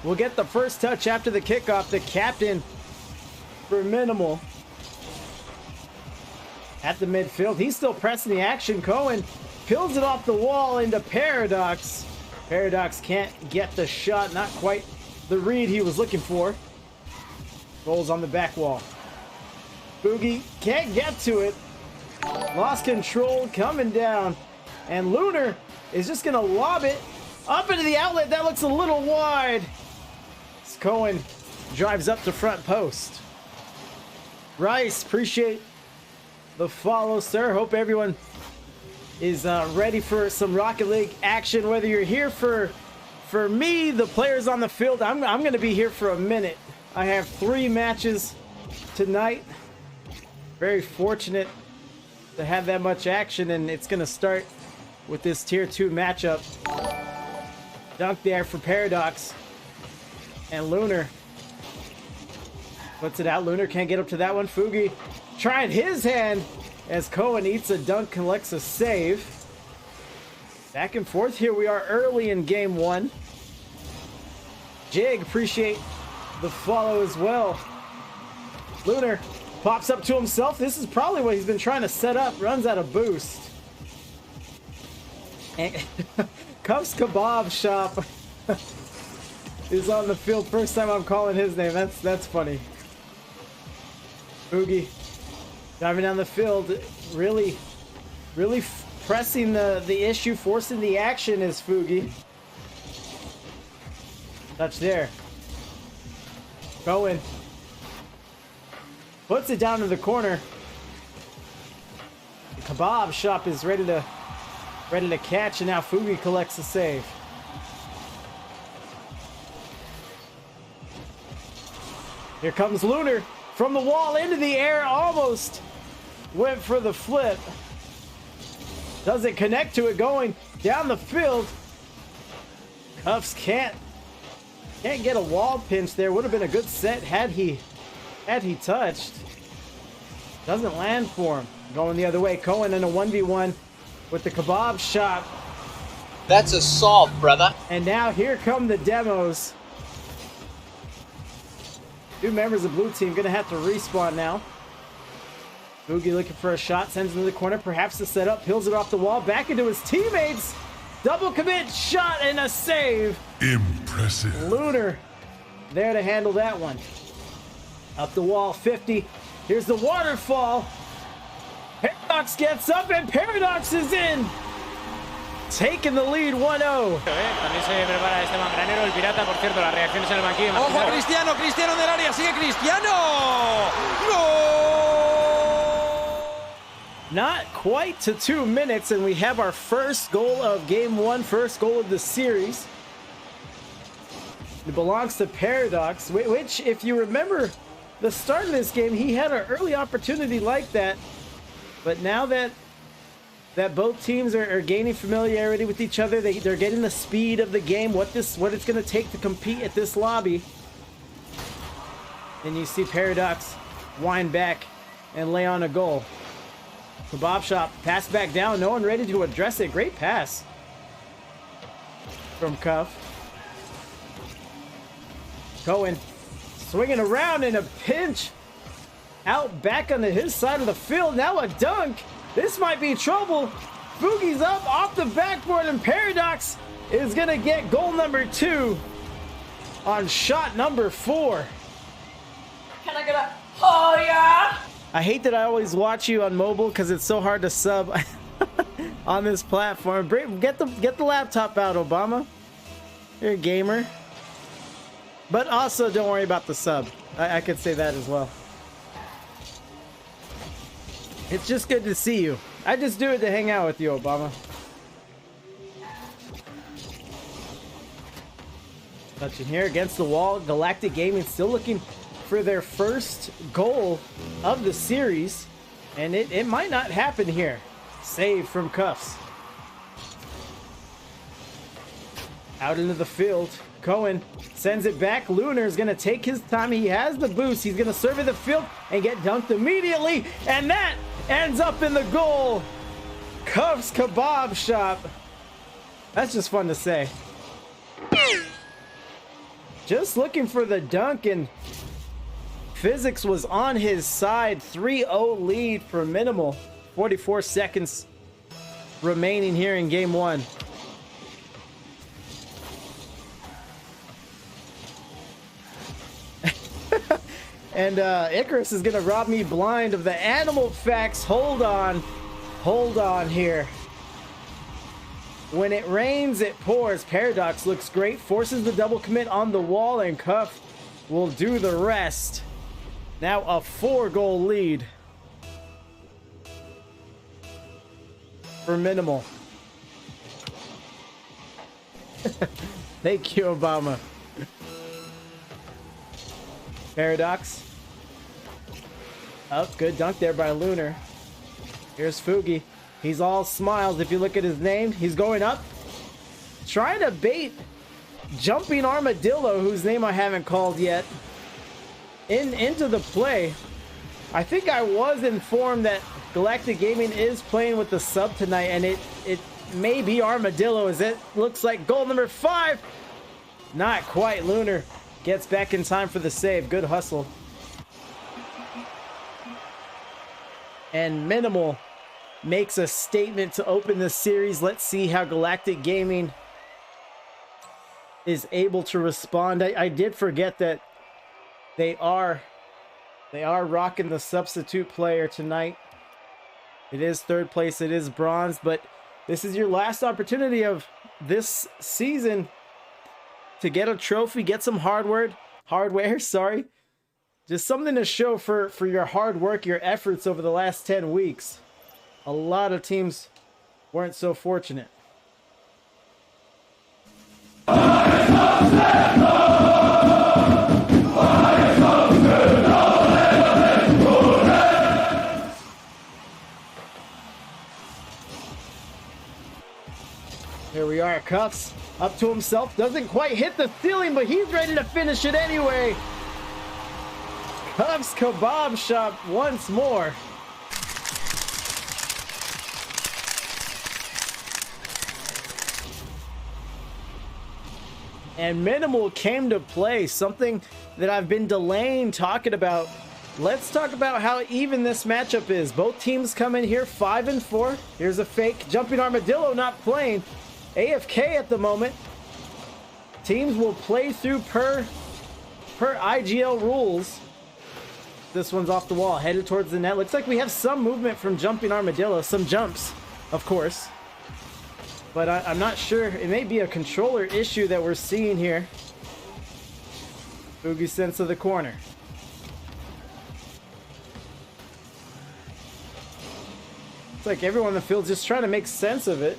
will get the first touch after the kickoff. The captain for minimal at the midfield. He's still pressing the action. Cohen peels it off the wall into Paradox. Paradox can't get the shot. Not quite the read he was looking for. Rolls on the back wall. Boogie can't get to it. Lost control coming down. And Lunar is just going to lob it up into the outlet. That looks a little wide. Cohen drives up to front post. Rice, appreciate the follow, sir. Hope everyone is ready for some Rocket League action. Whether you're here for me, the players on the field, I'm going to be here for a minute. I have 3 matches tonight. Very fortunate to have that much action, and it's going to start with this tier 2 matchup. Dunk there for Paradox. And Lunar puts it out. Lunar can't get up to that one. Fugi trying his hand as Cohen eats a dunk, collects a save. Back and forth here. We are early in game 1. Jig, appreciate the follow as well. Lunar pops up to himself. This is probably what he's been trying to set up. Runs out of boost. And Cuff's Kebab Shop is on the field. First time I'm calling his name. That's funny. Boogie driving down the field. Really pressing the issue, forcing the action is Fugi. Touch there. Cohen puts it down to the corner. The Kebab Shop is ready to catch, and now Fugi collects the save. Here comes Lunar from the wall into the air. Almost went for the flip. Doesn't connect to it, going down the field. Cuffs can't get a wall pinch there. Would have been a good set had he touched. Doesn't land for him. Going the other way. Cohen in a 1v1 with the Kebab Shop. That's assault, brother. And now here come the demos. 2 members of blue team gonna have to respawn now. Boogie looking for a shot, sends into the corner, perhaps the setup, peels it off the wall, back into his teammates. Double commit, shot, and a save. Impressive. Lunar there to handle that one. Up the wall, 50. Here's the waterfall. Paradox gets up, and Paradox is in. Taking the lead 1-0. También se prepara este Granero, el pirata, por cierto, las reacciones en el banquillo. ¡Ojo, Cristiano! ¡Cristiano del área! ¡Sigue Cristiano! ¡Gol! Not quite to 2 minutes, and we have our first goal of game 1, first goal of the series. It belongs to Paradox, which, if you remember the start of this game, he had an early opportunity like that. But now that both teams are gaining familiarity with each other, they're getting the speed of the game, what it's going to take to compete at this lobby. And you see Paradox wind back and lay on a goal. Kebab Shop, pass back down, no one ready to address it. Great pass from Cuff. Cohen swinging around in a pinch. Out back onto his side of the field. Now a dunk. This might be trouble. Boogie's up off the backboard, and Paradox is going to get goal number 2 on shot number 4. Can I get a oh yeah? I hate that I always watch you on mobile because it's so hard to sub on this platform. Get the laptop out, Obama. You're a gamer. But also, don't worry about the sub. I could say that as well. It's just good to see you. I just do it to hang out with you, Obama. Touching here against the wall. Galactic Gaming still looking for their first goal of the series. And it might not happen here. Save from Cuffs. Out into the field. Cohen sends it back. Lunar is going to take his time. He has the boost. He's going to survey the field and get dunked immediately. And that ends up in the goal. Cuffs Kebab Shop. That's just fun to say. just looking for the dunk, and physics was on his side. 3-0 lead for Minimal. 44 seconds remaining here in game one. And Icarus is gonna rob me blind of the animal facts. Hold on here. When it rains, it pours. Paradox looks great, forces the double commit on the wall, and Cuff will do the rest. Now a 4-goal lead for Minimal. Thank you, Obama. Paradox. Oh, good dunk there by Lunar. Here's Fugi. He's all smiles. If you look at his name, he's going up. Trying to bait Jumping Armadillo, whose name I haven't called yet, into the play. I think I was informed that Galactic Gaming is playing with the sub tonight, and it may be Armadillo, as it looks like goal number 5. Not quite. Lunar gets back in time for the save. Good hustle. And Minimal makes a statement to open the series. Let's see how Galactic Gaming is able to respond. I did forget that they are rocking the substitute player tonight. It is 3rd place. It is bronze, but this is your last opportunity of this season to get a trophy, get some hardware, sorry. Just something to show for your hard work, your efforts over the last 10 weeks. A lot of teams weren't so fortunate. Here we are, Cuffs up to himself, doesn't quite hit the ceiling, but he's ready to finish it anyway. Cuffs Kebab Shop once more. And Minimal came to play, something that I've been delaying talking about. Let's talk about how even this matchup is. Both teams come in here 5-4. Here's a fake. Jumping Armadillo not playing. AFK at the moment. Teams will play through per IGL rules. This one's off the wall, headed towards the net. Looks like we have some movement from Jumping Armadillo. Some jumps, of course. But I'm not sure. It may be a controller issue that we're seeing here. Fugi sends to the corner. It's like everyone in the field's just trying to make sense of it.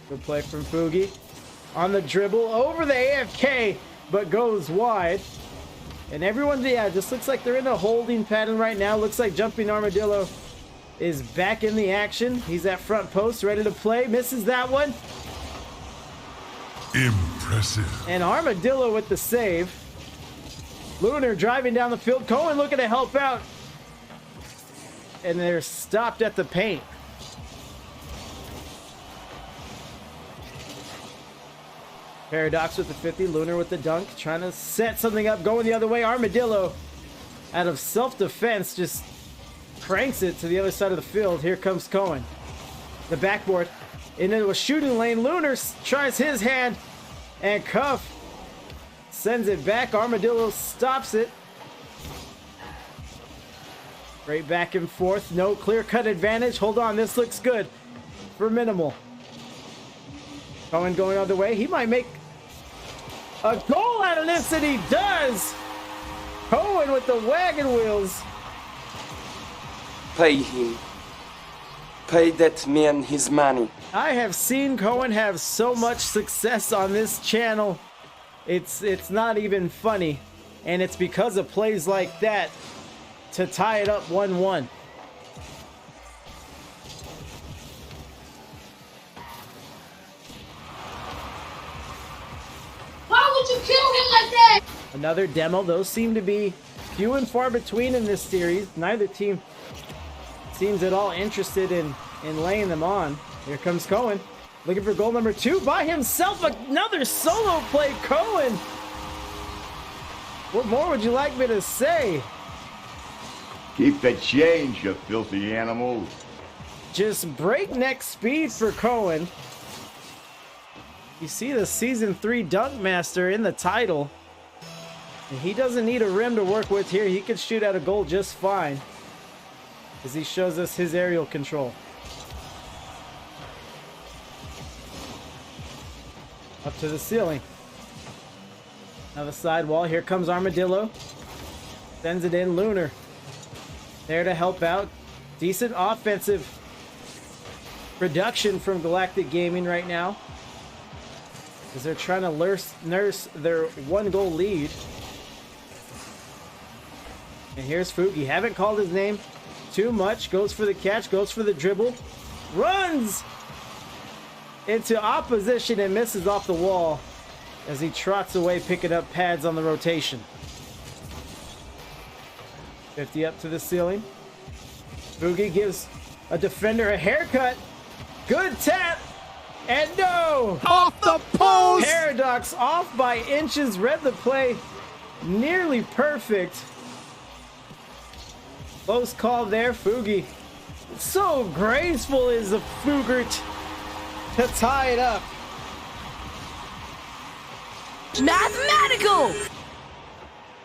Good play from Fugi. On the dribble, over the AFK, but goes wide. And everyone, yeah, just looks like they're in a holding pattern right now. Looks like Jumping Armadillo is back in the action. He's at front post, ready to play. Misses that one. Impressive. And Armadillo with the save. Lunar driving down the field. Cohen looking to help out. And they're stopped at the paint. Paradox with the 50, Lunar with the dunk, trying to set something up, going the other way. Armadillo, out of self-defense, just cranks it to the other side of the field. Here comes Cohen. The backboard into a shooting lane. Lunar tries his hand, and Cuff sends it back. Armadillo stops it. Great back and forth. No clear-cut advantage. Hold on, this looks good for Minimal. Cohen going the other way. He might make a goal out of this, and he does! Cohen with the wagon wheels. Pay him. Pay that man his money. I have seen Cohen have so much success on this channel. It's not even funny. And it's because of plays like that to tie it up 1-1. Why would you kill him like that? Another demo. Those seem to be few and far between in this series. Neither team seems at all interested in laying them on. Here comes Cohen. Looking for goal number 2 by himself. Another solo play, Cohen. What more would you like me to say? Keep the change, you filthy animal. Just breakneck speed for Cohen. You see the Season 3 Dunk Master in the title. And he doesn't need a rim to work with here. He can shoot at a goal just fine, as he shows us his aerial control. Up to the ceiling. Now the sidewall. Here comes Armadillo. Sends it in. Lunar there to help out. Decent offensive production from Galactic Gaming right now, as they're trying to nurse their 1-goal lead. And here's Fugi. Haven't called his name too much. Goes for the catch. Goes for the dribble. Runs into opposition and misses off the wall as he trots away, picking up pads on the rotation. 50 up to the ceiling. Fugi gives a defender a haircut. Good tap. And no! Off the post! Paradox off by inches. Read the play. Nearly perfect. Close call there. Fugi. So graceful is the Fugert to tie it up. Mathematical!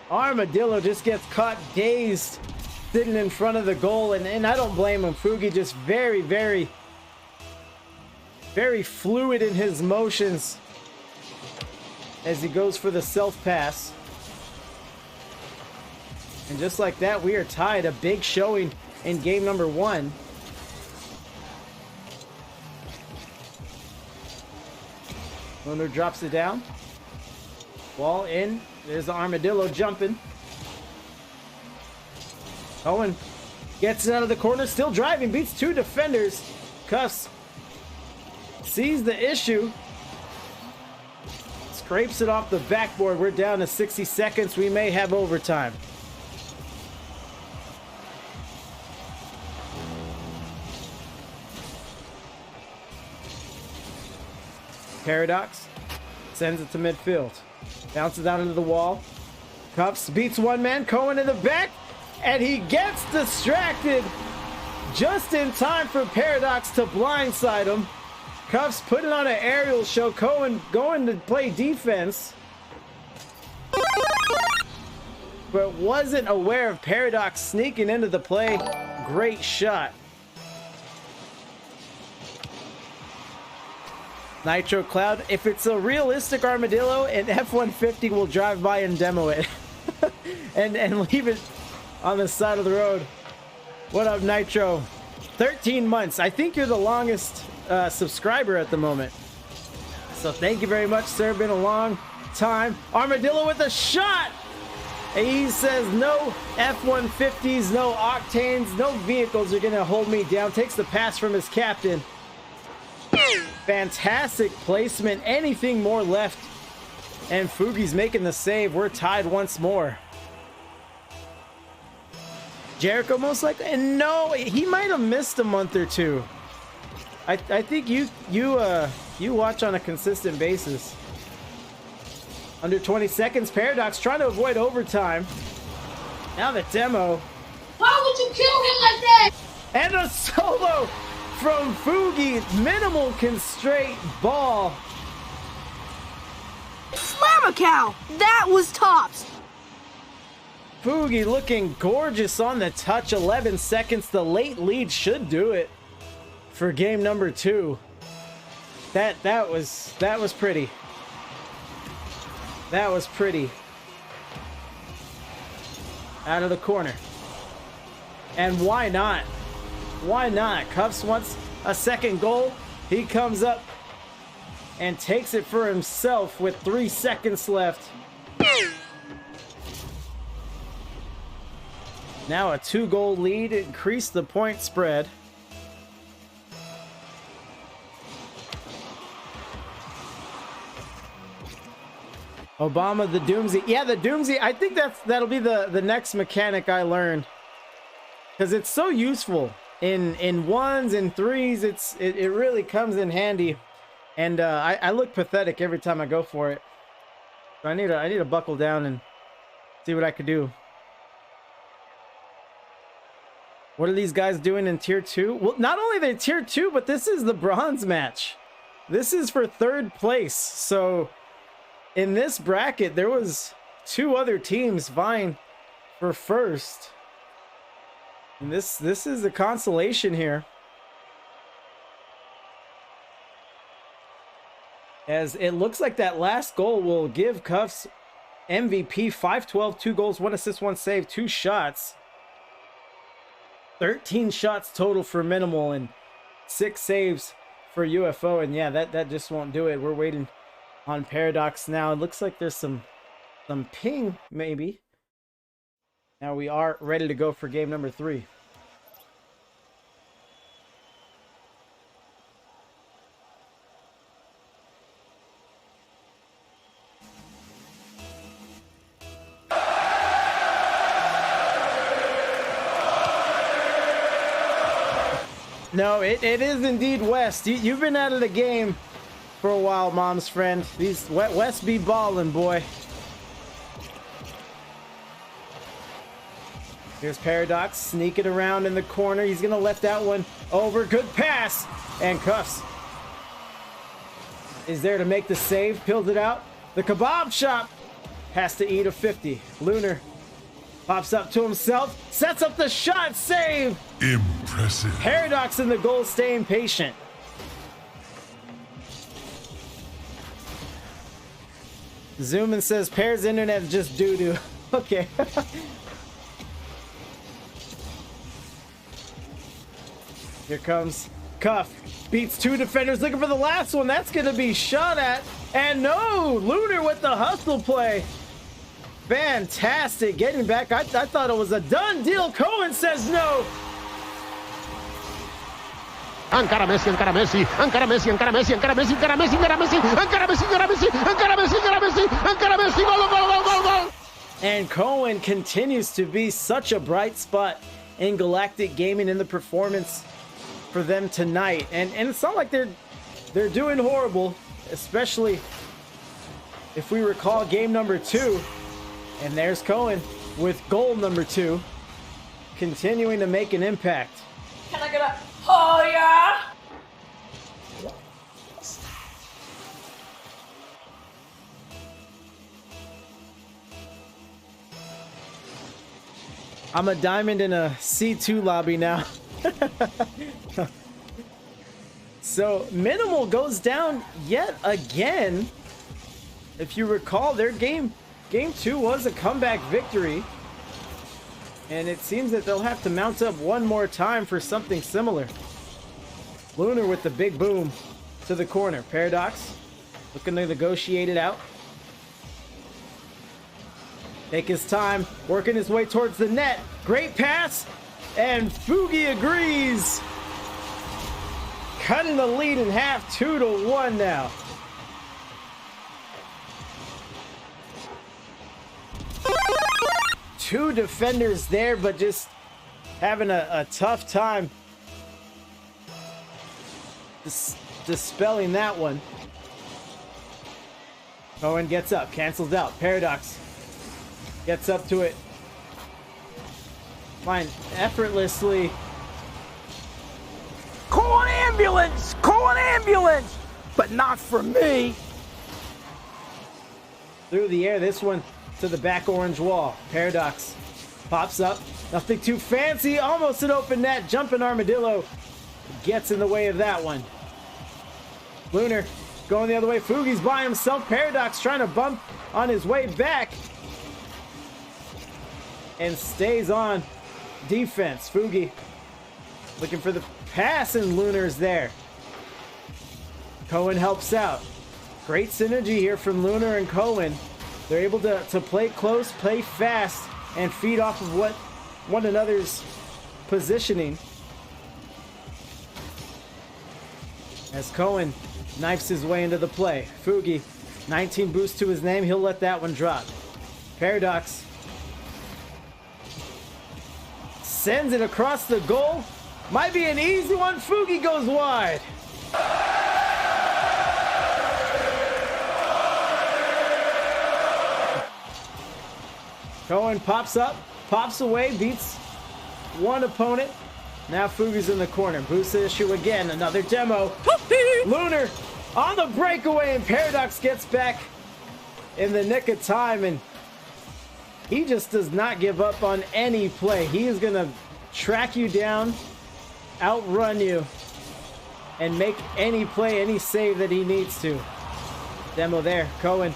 Armadillo just gets caught dazed sitting in front of the goal, and I don't blame him. Fugi just very, very, very fluid in his motions as he goes for the self pass. And just like that, we are tied. A big showing in game number 1. Lunar drops it down. Ball in. There's the Armadillo jumping. Owen gets it out of the corner. Still driving. Beats 2 defenders. Cuffs sees the issue. Scrapes it off the backboard. We're down to 60 seconds. We may have overtime. Paradox sends it to midfield. Bounces out into the wall. Cuffs beats one man. Cohen in the back. And he gets distracted just in time for Paradox to blindside him. Cuffs putting on an aerial show. Cohen going to play defense, but wasn't aware of Paradox sneaking into the play. Great shot. Nitro Cloud, if it's a realistic Armadillo, an F-150 will drive by and demo it and leave it on the side of the road. What up, Nitro? 13 months. I think you're the longest subscriber at the moment. So thank you very much, sir. Been a long time. Armadillo with a shot. And he says no F-150s, no octanes, no vehicles are going to hold me down. Takes the pass from his captain. Fantastic placement. Anything more left. And Fugi's making the save. We're tied once more. Jericho most likely, and no, he might have missed a month or two. I think you watch on a consistent basis. Under 20 seconds, Paradox trying to avoid overtime. Now the demo. Why would you kill him like that? And a solo from Fugi. Minimal constraint ball. Slam a cow! That was tops! Fugi looking gorgeous on the touch. 11 seconds. The late lead should do it for game number 2. That was pretty. That was pretty. Out of the corner. And why not? Why not? Cuffs wants a second goal. He comes up and takes it for himself with 3 seconds left. Now a 2-goal lead, increased the point spread. Obama the Doomsy. Yeah, the Doomsy. I think that'll be the next mechanic I learn, because it's so useful. in ones and threes, it really comes in handy. And I look pathetic every time I go for it. So I need to buckle down and see what I could do. What are these guys doing in tier 2? Well, not only they're tier 2, but this is the bronze match. This is for 3rd place. So in this bracket, there was 2 other teams vying for 1st. And this is a consolation here. As it looks like that last goal will give Cuffs MVP. 5-12, 2 goals, 1 assist, 1 save, 2 shots. 13 shots total for Minimal and 6 saves for UFO. And yeah, that just won't do it. We're waiting on Paradox now. It looks like there's some ping maybe. Now we are ready to go for game number 3. No, it is indeed West. You've been out of the game for a while, mom's friend. These West be ballin', boy. Here's Paradox sneaking around in the corner. He's gonna let that one over. Good pass. And Cuffs is there to make the save. Peels it out. The kebab shop has to eat a 50. Lunar pops up to himself. Sets up the shot. Save. Impressive. Paradox in the goal, staying patient. Zoomin says Pear's internet is just doo-doo. Okay. Here comes Cuff. Beats 2 defenders, looking for the last one. That's going to be shot at. And no! Lunar with the hustle play. Fantastic. Getting back. I thought it was a done deal. Cohen says no. Encara Messi, encara Messi, encara Messi, encara Messi, encara Messi, encara Messi, encara Messi, encara Messi, encara Messi, encara Messi, encara Messi, encara Messi, gol, gol, gol, gol, gol. And Cohen continues to be such a bright spot in Galactic Gaming in the performance for them tonight. And it's not like they're doing horrible, especially if we recall game number 2. And there's Cohen with goal number 2, continuing to make an impact. Can I get a oh yeah? I'm a diamond in a C2 lobby now. So Minimal goes down yet again. If you recall, their game 2 was a comeback victory. And it seems that they'll have to mount up one more time for something similar. Lunar with the big boom to the corner. Paradox looking to negotiate it out. Take his time, working his way towards the net. Great pass, and Fugi agrees. Cutting the lead in half, 2-1 now. Two defenders there, but just having a tough time dispelling that one. Cohen gets up, cancels out. Paradox gets up to it. Fine, effortlessly. Call an ambulance! Call an ambulance! But not for me! Through the air, this one to the back orange wall. Paradox pops up. Nothing too fancy. Almost an open net. Jumping Armadillo gets in the way of that one. Lunar going the other way. Fugi's by himself. Paradox trying to bump on his way back. And stays on defense. Fugi looking for the pass, and Lunar's there. Cohen helps out. Great synergy here from Lunar and Cohen. They're able to play close, play fast, and feed off of what one another's positioning. As Cohen knifes his way into the play. Fugi, 19 boost to his name. He'll let that one drop. Paradox sends it across the goal. Might be an easy one. Fugi goes wide. Cohen pops up, pops away, beats one opponent. Now Fugi's in the corner. Boost issue again. Another demo. Lunar on the breakaway, and Paradox gets back in the nick of time, and he just does not give up on any play. He is going to track you down, outrun you, and make any play, any save that he needs to. Demo there. Cohen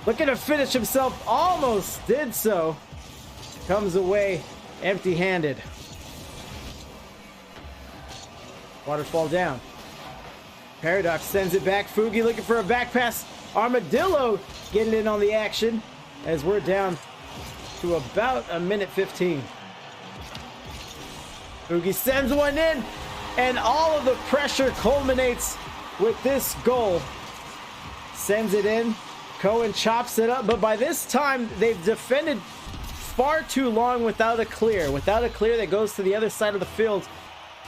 looking to finish himself. Almost did so. Comes away empty-handed. Waterfall down. Paradox sends it back. Fugi looking for a back pass. Armadillo getting in on the action as we're down to about a minute 15. Fugi sends one in, and all of the pressure culminates with this goal. Sends it in. Cohen chops it up, but by this time they've defended far too long without a clear that goes to the other side of the field,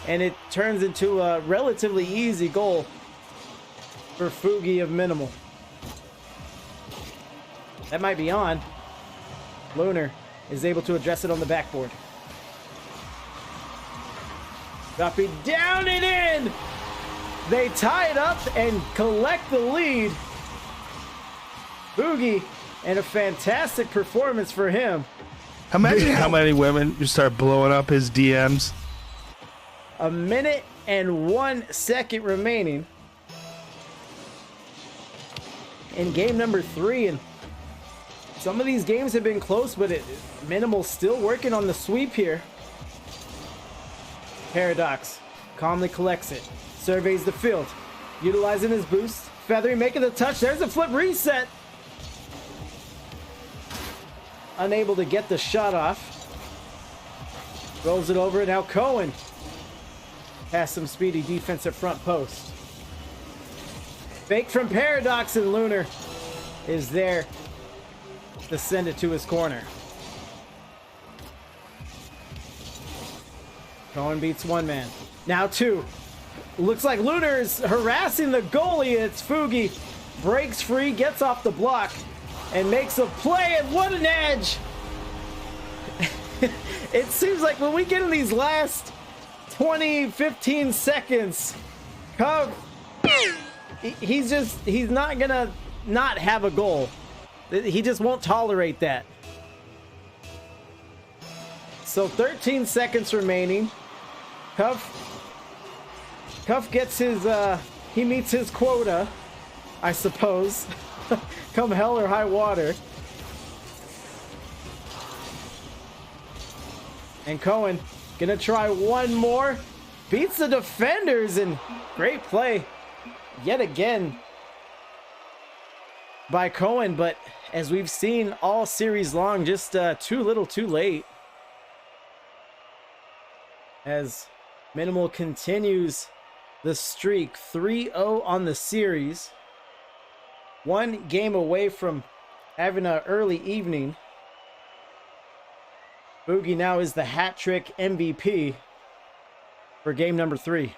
and it turns into a relatively easy goal for Fugi of Minimal. That might be on. Lunar is able to address it on the backboard. Guppy down and in! They tie it up and collect the lead. Fugi, and a fantastic performance for him. Imagine how many women just start blowing up his DMs. A minute and 1 second remaining in game number 3, and some of these games have been close, but Minimal still working on the sweep here. Paradox calmly collects it, surveys the field, utilizing his boost. Feathery making the touch. There's a flip reset. Unable to get the shot off. Rolls it over. Now Cohen has some speedy defense at front post. Fake from Paradox, and Lunar is there to send it to his corner. Cohen beats one man. Now two. Looks like Lunar is harassing the goalie. It's Fugi. Breaks free, gets off the block, and makes a play, and what an edge! It seems like when we get in these last 20, 15 seconds, Cub, he's not gonna not have a goal. He just won't tolerate that. So 13 seconds remaining. Cuff gets his, he meets his quota, I suppose. Come hell or high water. And Cohen gonna try one more. Beats the defenders, and great play yet again by Cohen, but as we've seen all series long, just too little too late. As Minimal continues the streak, 3-0 on the series. One game away from having an early evening. Fugi now is the hat trick MVP for game number 3.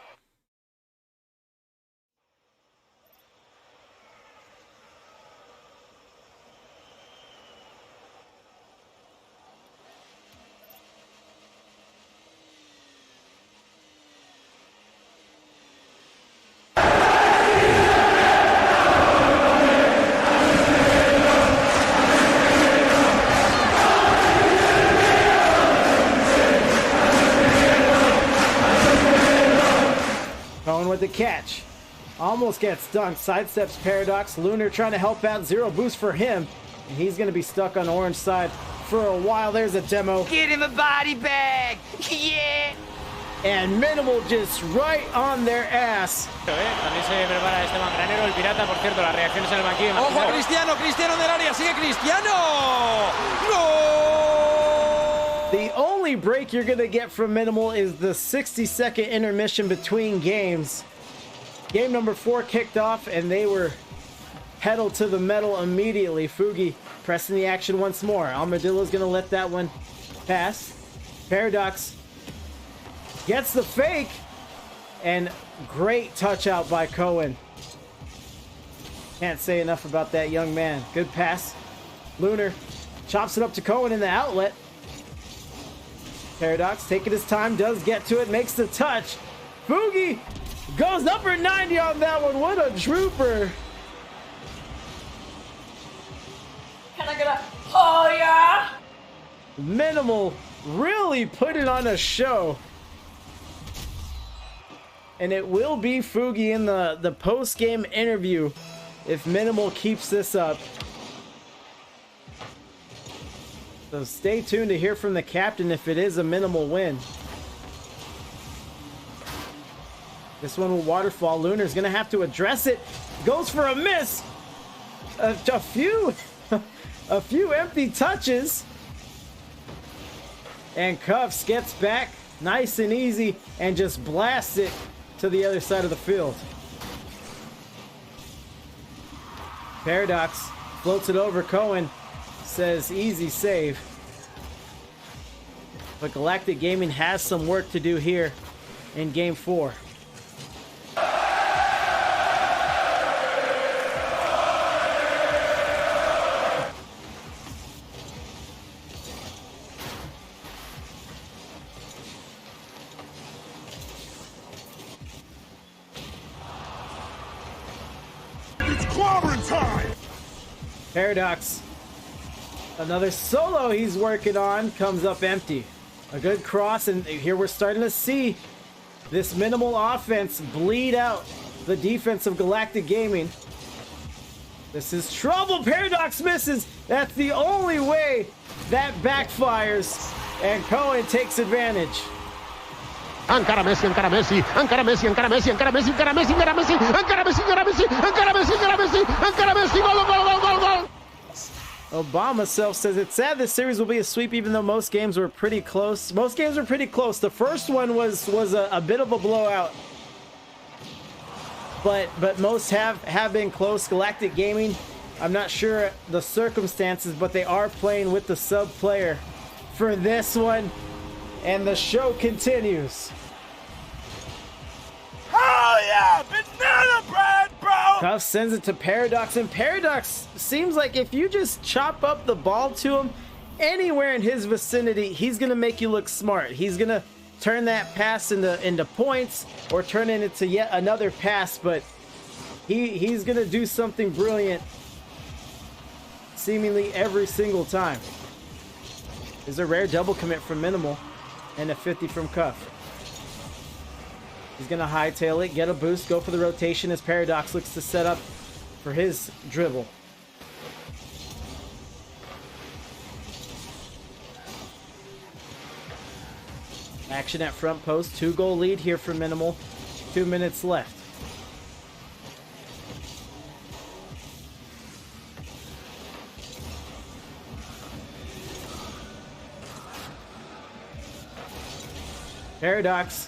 With the catch, almost gets dunked, sidesteps Paradox. Lunar trying to help out, zero boost for him, and he's going to be stuck on orange side for a while. There's a demo. Get him a body bag, yeah! And Minimal just right on their ass. También se prepara Esteban Granero, el pirata, por cierto, las reacciones en el banquillo. Ojo a Cristiano, Cristiano en el área, sigue Cristiano. ¡No! The only break you're going to get from Minimal is the 60-second intermission between games. Game number 4 kicked off, and they were pedal to the metal immediately. Fugi pressing the action once more. Armadillo's going to let that one pass. Paradox Gets the fake. And great touch out by Cohen. Can't say enough about that young man. Good pass. Lunar chops it up to Cohen in the outlet. Paradox taking his time, does get to it, makes the touch. Fugi goes upper 90 on that one. What a trooper. Can I get a oh yeah? Minimal really put it on a show. And it will be Fugi in the post-game interview if Minimal keeps this up. So stay tuned to hear from the captain if it is a Minimal win. This one will waterfall. Lunar's going to have to address it. Goes for a miss. A few empty touches. And Cuffs gets back nice and easy and just blasts it to the other side of the field. Paradox floats it over. Cohen says easy save. But Galactic Gaming has some work to do here in Game 4. Paradox, another solo he's working on, comes up empty. A good cross, and here we're starting to see this Minimal offense bleed out the defense of Galactic Gaming. This is trouble. Paradox misses. That's the only way that backfires, and Cohen takes advantage. Encara Messi, encara Messi, encara Messi, encara Messi, encara Messi, encara Messi, encara Messi, encara Messi, encara Messi, encara Messi, encara Messi, encara Messi, gol, gol, gol, gol, gol. Obama self says it's sad this series will be a sweep even though most games were pretty close. Most games were pretty close. The first one was a bit of a blowout. But most have been close. Galactic Gaming, I'm not sure the circumstances, but they are playing with the sub player for this one. And the show continues. Oh yeah, banana bread, bro! Cuff sends it to Paradox, and Paradox seems like if you just chop up the ball to him anywhere in his vicinity, he's gonna make you look smart. He's gonna turn that pass into points or turn it into yet another pass, but he's gonna do something brilliant seemingly every single time. There's a rare double commit from Minimal and a 50 from Cuff. He's gonna hightail it, get a boost, go for the rotation as Paradox looks to set up for his dribble. Action at front post, 2-goal lead here for Minimal. 2 minutes left. Paradox,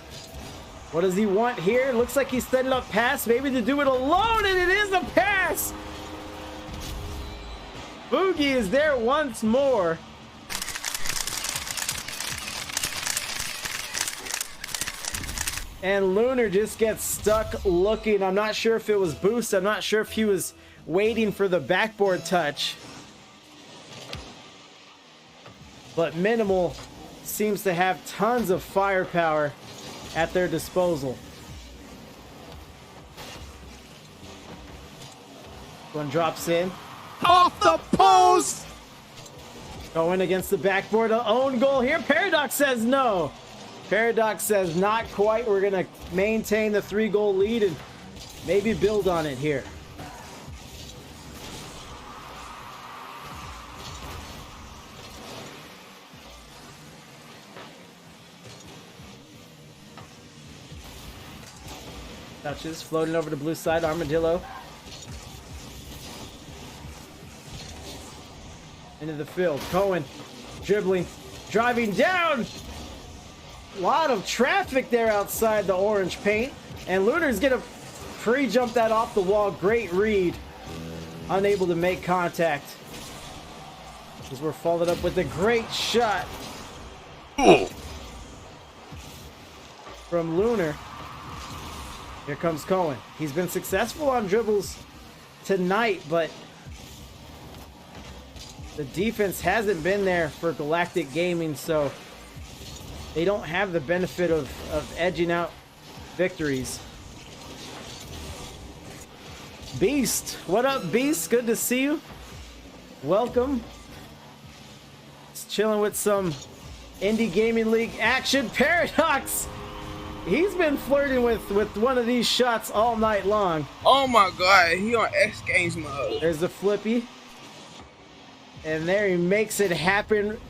what does he want here? Looks like he's setting up pass, maybe to do it alone, and it is a pass! Boogie is there once more. And Lunar just gets stuck looking. I'm not sure if it was boost. I'm not sure if he was waiting for the backboard touch. But Minimal seems to have tons of firepower at their disposal. One drops in. Off the post! Going against the backboard. An own goal here. Paradox says no. Paradox says not quite. We're going to maintain the 3-goal lead and maybe build on it here. Touches, floating over to blue side, Armadillo. Into the field. Cohen dribbling, driving down. A lot of traffic there outside the orange paint. And Lunar's gonna free jump that off the wall. Great read. Unable to make contact. As we're followed up with a great shot. from Lunar. Here comes Cohen. He's been successful on dribbles tonight, but the defense hasn't been there for Galactic Gaming, so they don't have the benefit of edging out victories. Beast, what up, Beast? Good to see you. Welcome. Just chilling with some Indy Gaming League action. Paradox, he's been flirting with one of these shots all night long. Oh my god, he on X Games mode. There's a flippy. And there he makes it happen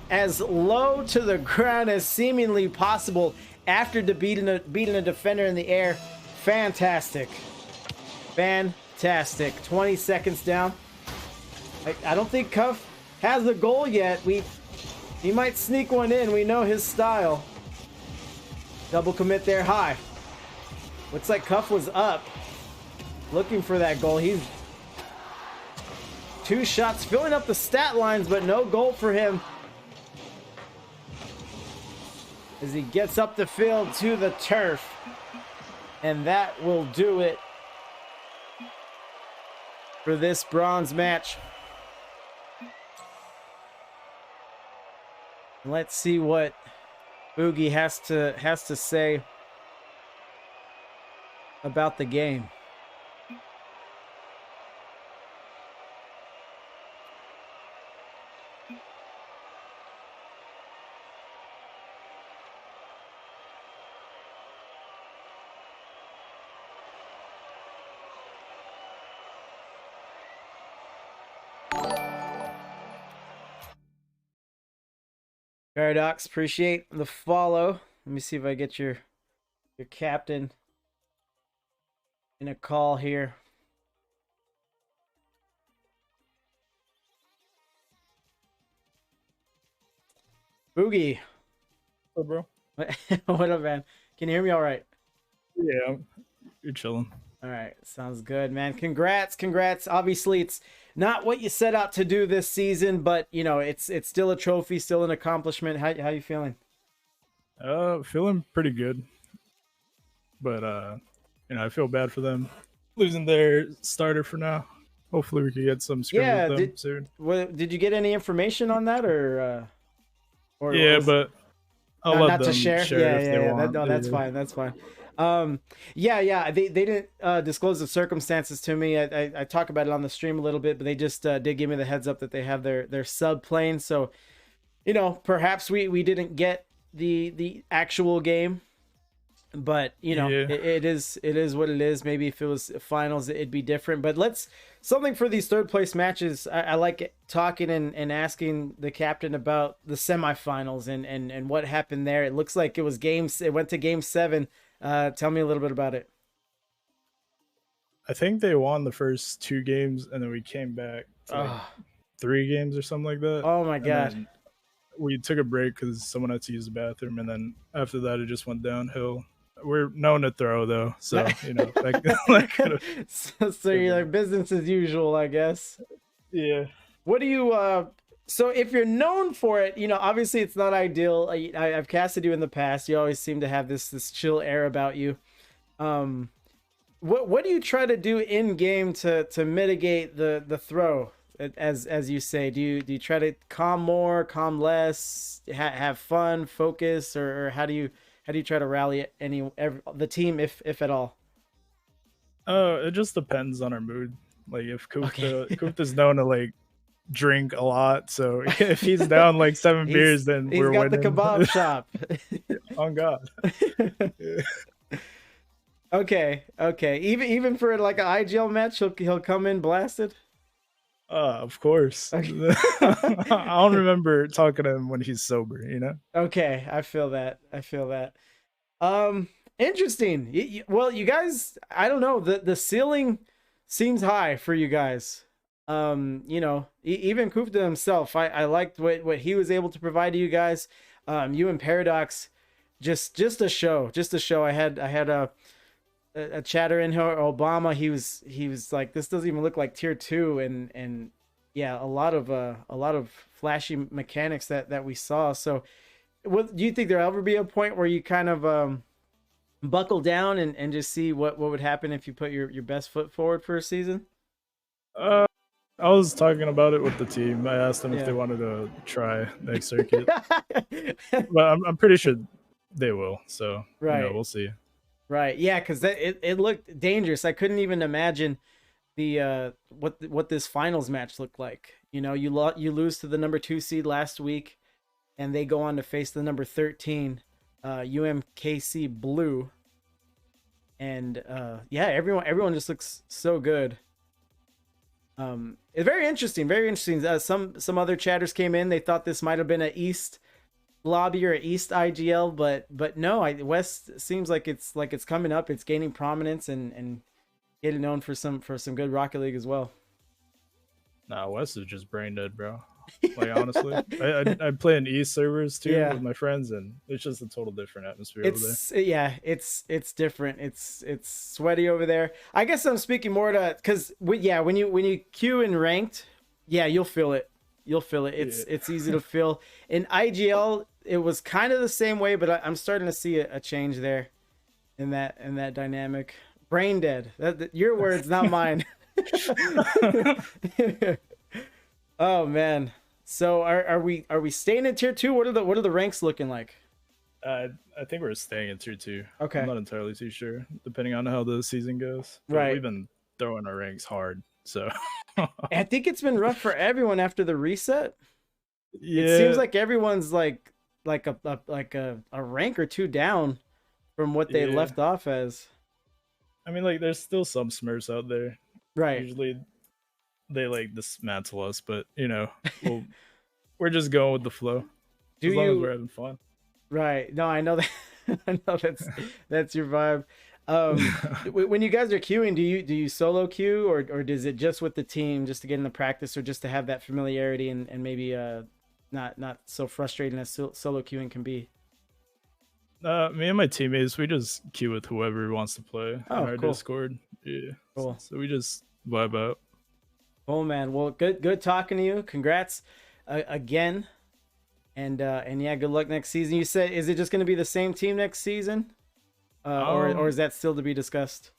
as low to the ground as seemingly possible after beating a defender in the air. Fantastic. Fantastic. 20 seconds down. I don't think Cuff has the goal yet. He might sneak one in. We know his style. Double commit there high. Looks like Cuff was up looking for that goal. He's 2 shots filling up the stat lines, but no goal for him as he gets up the field to the turf. And that will do it for this bronze match. Let's see what Boogie has to say about the game. Paradox, appreciate the follow. Let me see if I get your captain in a call here. Boogie. What up, bro? What up, man? Can you hear me all right? Yeah, you're chilling. All right, sounds good, man. Congrats. Obviously, it's not what you set out to do this season, but you know, it's still a trophy, still an accomplishment. How you feeling? Feeling pretty good, but you know, I feel bad for them losing their starter for now. Hopefully, we can get some scrim with them soon. Did you get any information on that, or yeah, but I'll let not them to share. if they want. That's fine. That's fine. They didn't disclose the circumstances to me. I talk about it on the stream a little bit, but they just did give me the heads up that they have their sub playing. So, you know, perhaps we didn't get the actual game, but you know, it is what it is. Maybe if it was finals, it'd be different. But something for these third place matches. I like talking and asking the captain about the semifinals and what happened there. It looks like it went to game 7. Tell me a little bit about it. I think they won the first 2 games, and then we came back to 3 games or something like that. Oh my god! We took a break because someone had to use the bathroom, and then after that, it just went downhill. We're known to throw, though, so you know. So you're like business as usual, I guess. Yeah. What do you? So if you're known for it, you know, obviously it's not ideal. I've casted you in the past. You always seem to have this chill air about you. What do you try to do in game to mitigate the throw, as you say? Do you try to calm more, calm less, have fun, focus, or how do you try to rally the team if at all? It just depends on our mood. Like if Kupta's known to like drink a lot, so if he's down like 7 beers, then we're winning. He's got the kebab shop. On God. Okay. Even for like an IGL match, he'll come in blasted. Of course. Okay. I don't remember talking to him when he's sober, you know? Okay, I feel that. Interesting. Well, you guys, I don't know. The ceiling seems high for you guys. You know, even Kufta himself, I liked what he was able to provide to you guys. You and Paradox, just a show. I had a chatter in here, Obama. He was like, this doesn't even look like tier 2, and yeah, a lot of flashy mechanics that we saw. So, do you think there'll ever be a point where you kind of buckle down and just see what would happen if you put your best foot forward for a season? I was talking about it with the team. I asked them if they wanted to try next circuit, but I'm pretty sure they will. So we'll see. Right. Yeah, because it looked dangerous. I couldn't even imagine the what this finals match looked like. You lose to the number 2 seed last week, and they go on to face the number 13 UMKC Blue. And everyone just looks so good. It's very interesting. Some other chatters came in. They thought this might have been an East lobby or an East IGL, but no, West seems like it's coming up. It's gaining prominence and getting known for some good Rocket League as well. Nah, West is just brain dead, bro. Like honestly, I play in East servers too with my friends, and it's just a total different atmosphere over there. Yeah, it's different. It's sweaty over there. I guess I'm speaking more to because when you queue in ranked, you'll feel it. It's easy to feel. In IGL, it was kind of the same way, but I'm starting to see a change there in that dynamic. Brain dead. Your words, not mine. Oh man. So are we staying in tier 2? What are the ranks looking like? I think we're staying in tier 2. Okay. I'm not entirely too sure, depending on how the season goes. But right. We've been throwing our ranks hard, so I think it's been rough for everyone after the reset. Yeah. It seems like everyone's like a rank or 2 down from what they left off as. I mean, like, there's still some Smurfs out there. Right. Usually they like dismantle us, but we're just going with the flow. As long as we're having fun. Right. No, I know that. I know that's your vibe. When you guys are queuing, do you solo queue or is it just with the team just to get in the practice or just to have that familiarity and maybe not so frustrating as solo queuing can be? Me and my teammates, we just queue with whoever wants to play on our Discord. Yeah. Cool. So we just vibe out. Oh man, well, good talking to you. Congrats again, and good luck next season. You said, is it just going to be the same team next season, or is that still to be discussed?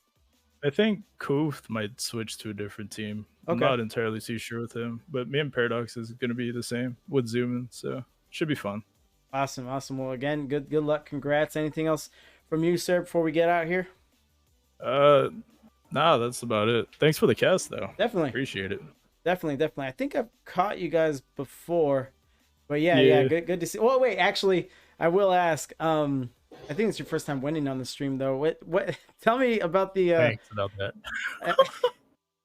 I think Koof might switch to a different team. I'm not entirely too sure with him, but me and Paradox is going to be the same with Zoomin, so should be fun. Awesome. Well, again, good luck. Congrats. Anything else from you, sir, before we get out here? Nah, that's about it. Thanks for the cast, though. Definitely. Appreciate it. Definitely. I think I've caught you guys before. But yeah, good to see. Well, wait, actually, I will ask. I think it's your first time winning on the stream, though. What tell me about the Thanks about that.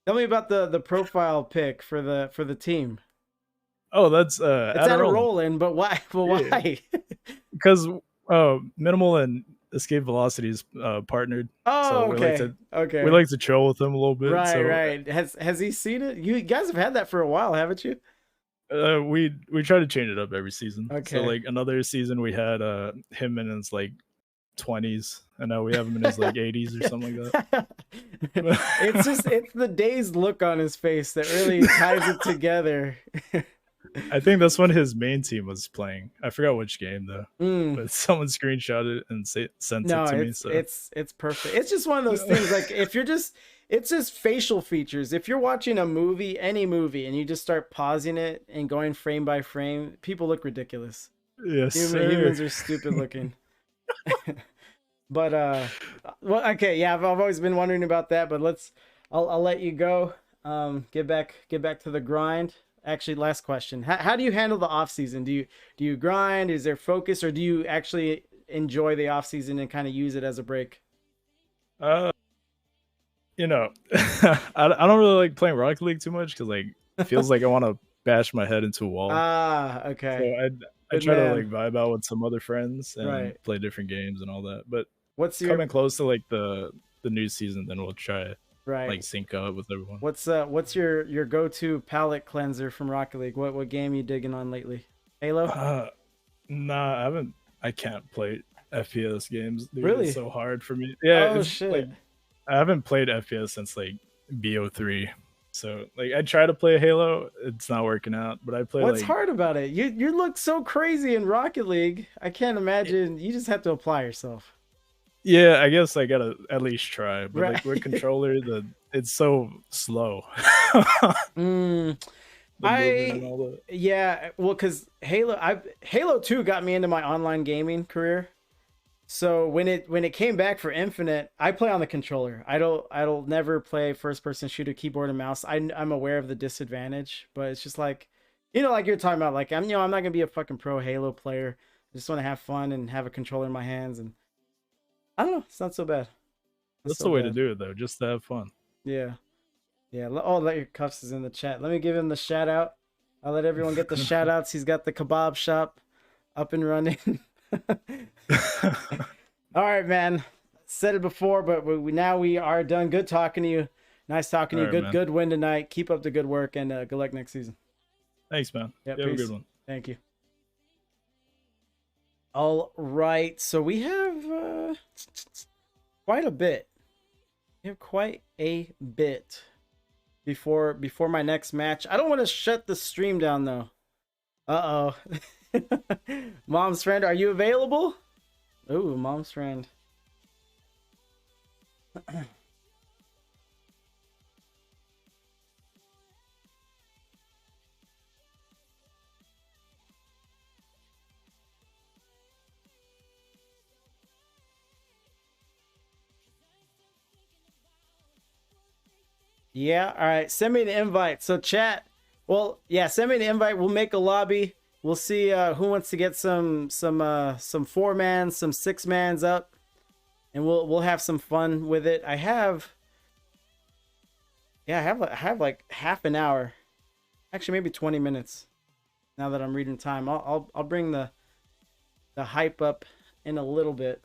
Tell me about the profile pic for the team. Oh, that's it's at a roll-in, but why? But why? Because Minimal and Escape Velocities partnered. Oh, so okay. We like to chill with them a little bit. Right. Has he seen it? You guys have had that for a while, haven't you? We try to change it up every season. Okay. So like another season we had him in his like 20s, and now we have him in his like 80s or something like that. it's the dazed look on his face that really ties it together. I think that's when his main team was playing. I forgot which game though. But someone screenshot it and sent it to me. So it's perfect. It's just one of those things. Like it's just facial features. If you're watching a movie, any movie, and you just start pausing it and going frame by frame, people look ridiculous. Yes, humans are stupid looking. But well, okay, yeah, I've always been wondering about that. But I'll let you go. Get back to the grind. Actually, last question. How do you handle the off season? Do you grind? Is there focus, or do you actually enjoy the off season and kind of use it as a break? I don't really like playing Rocket League too much because like it feels like I want to bash my head into a wall. Okay. So I try to like vibe out with some other friends and play different games and all that. But coming close to like the new season, then we'll try like sync up with everyone. What's your go-to palate cleanser from Rocket League? What game you digging on lately? Halo? Nah, I can't play FPS games. Dude. Really? It's so hard for me. Yeah. Oh shit. Like, I haven't played FPS since like BO3. So like I try to play Halo, it's not working out. But I play. What's hard about it? You look so crazy in Rocket League. I can't imagine. You just have to apply yourself. Yeah, I guess I gotta at least try. But Right. like with controller, it's so slow. Mm, The movement and all that. yeah, well, because Halo 2 got me into my online gaming career. So when it came back for Infinite, I play on the controller. I'll never play first person shooter keyboard and mouse. I'm aware of the disadvantage, but it's just like, like you're talking about, like I'm not gonna be a fucking pro Halo player. I just want to have fun and have a controller in my hands, and I don't know, it's not so bad. That's the way to do it though, just to have fun. Yeah. Yeah. Oh, let your cuffs is in the chat. Let me give him the shout out. I'll let everyone get the shout outs. He's got the kebab shop up and running. All right, man. Said it before, but now we are done. Good talking to you. Nice talking to you. All right, Good win tonight. Keep up the good work, and good luck next season. Thanks, man. Yeah, You have a good one. Thank you. All right, so we have quite a bit. We have quite a bit before my next match. I don't want to shut the stream down though. Uh-oh. Mom's friend, are you available? Ooh, mom's friend. Yeah, all right. Send me the invite. So chat. Well, yeah, send me the invite. We'll make a lobby. We'll see who wants to get some 4-man, some 6-mans up, and we'll have some fun with it. I have like half an hour. Actually, maybe 20 minutes. Now that I'm reading time, I'll bring the hype up in a little bit.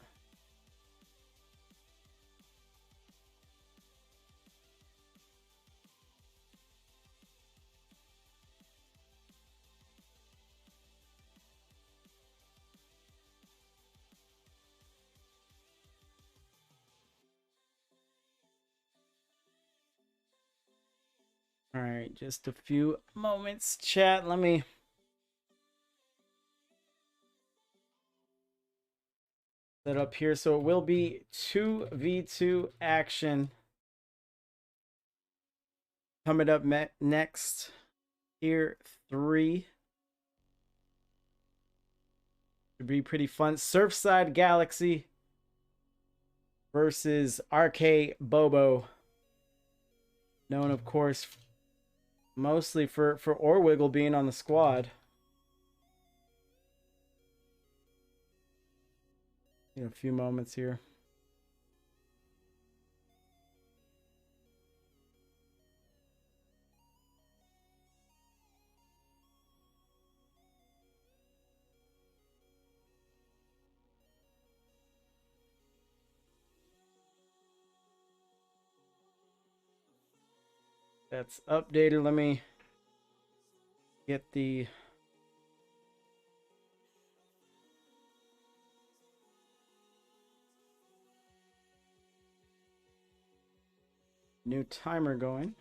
All right, just a few moments, chat. Let me set up here. So it will be 2v2 action coming up next. Tier 3. Should be pretty fun. Surfside Galaxy versus RK Bobo. Known, of course, mostly for Orwiggle being on the squad. In a few moments here. That's updated. Let me get the new timer going.